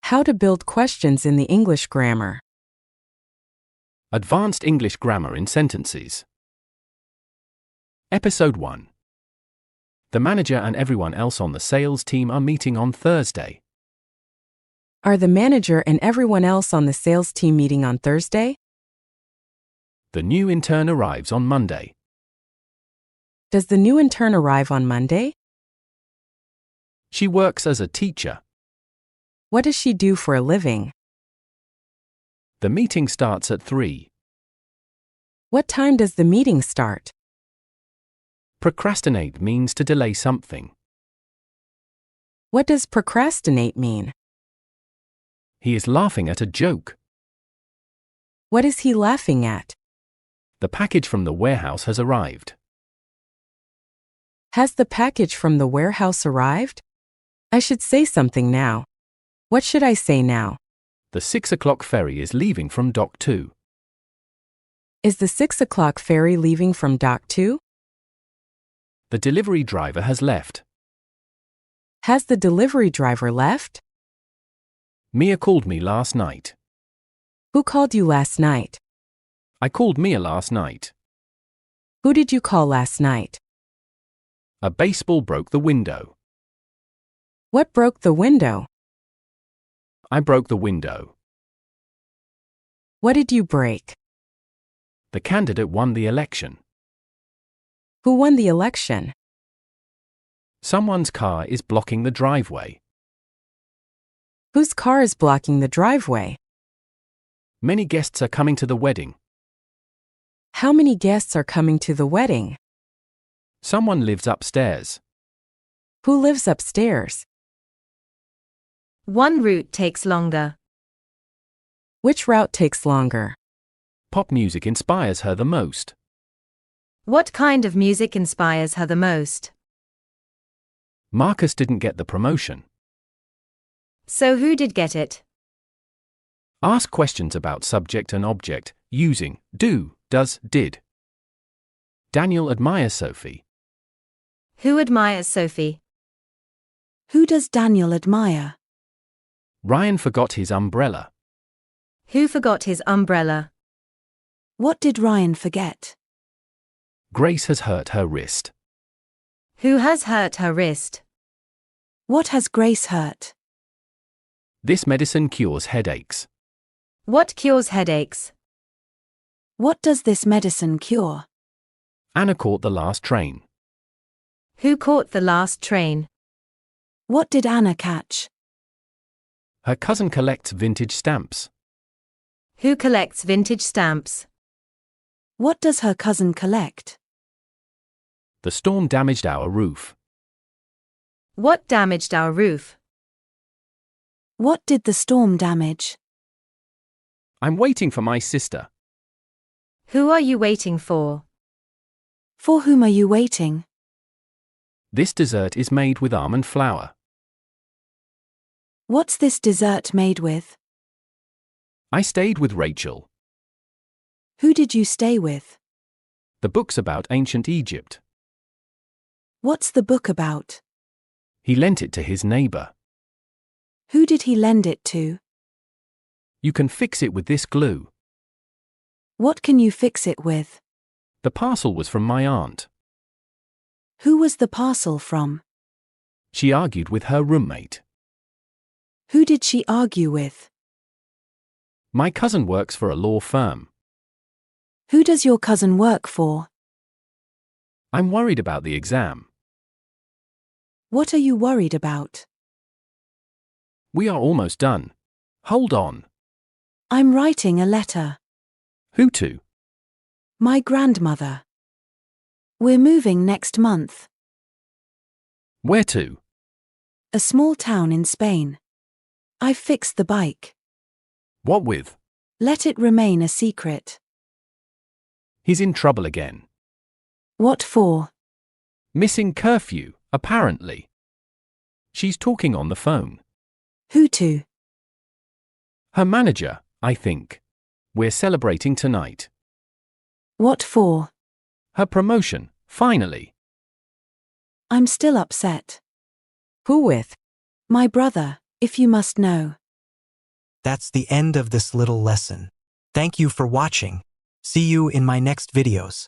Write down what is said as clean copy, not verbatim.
How to build questions in the English grammar. Advanced English Grammar in Sentences. Episode 1. The manager and everyone else on the sales team are meeting on Thursday. Are the manager and everyone else on the sales team meeting on Thursday? The new intern arrives on Monday. Does the new intern arrive on Monday? She works as a teacher. What does she do for a living? The meeting starts at 3. What time does the meeting start? Procrastinate means to delay something. What does procrastinate mean? He is laughing at a joke. What is he laughing at? The package from the warehouse has arrived. Has the package from the warehouse arrived? I should say something now. What should I say now? The 6 o'clock ferry is leaving from Dock 2. Is the 6 o'clock ferry leaving from Dock 2? The delivery driver has left. Has the delivery driver left? Mia called me last night. Who called you last night? I called Mia last night. Who did you call last night? A baseball broke the window. What broke the window? I broke the window. What did you break? The candidate won the election. Who won the election? Someone's car is blocking the driveway. Whose car is blocking the driveway? Many guests are coming to the wedding. How many guests are coming to the wedding? Someone lives upstairs. Who lives upstairs? One route takes longer. Which route takes longer? Pop music inspires her the most. What kind of music inspires her the most? Marcus didn't get the promotion. So who did get it? Ask questions about subject and object, using do, does, did. Daniel admires Sophie. Who admires Sophie? Who does Daniel admire? Ryan forgot his umbrella. Who forgot his umbrella? What did Ryan forget? Grace has hurt her wrist. Who has hurt her wrist? What has Grace hurt? This medicine cures headaches. What cures headaches? What does this medicine cure? Anna caught the last train. Who caught the last train? What did Anna catch? Her cousin collects vintage stamps. Who collects vintage stamps? What does her cousin collect? The storm damaged our roof. What damaged our roof? What did the storm damage? I'm waiting for my sister. Who are you waiting for? For whom are you waiting? This dessert is made with almond flour. What's this dessert made with? I stayed with Rachel. Who did you stay with? The book's about ancient Egypt. What's the book about? He lent it to his neighbor. Who did he lend it to? You can fix it with this glue. What can you fix it with? The parcel was from my aunt. Who was the parcel from? She argued with her roommate. Who did she argue with? My cousin works for a law firm. Who does your cousin work for? I'm worried about the exam. What are you worried about? We are almost done. Hold on. I'm writing a letter. Who to? My grandmother. We're moving next month. Where to? A small town in Spain. I've fixed the bike. What with? Let it remain a secret. He's in trouble again. What for? Missing curfew, apparently. She's talking on the phone. Who to? Her manager, I think. We're celebrating tonight. What for? Her promotion, finally. I'm still upset. Who with? My brother, if you must know. That's the end of this little lesson. Thank you for watching. See you in my next videos.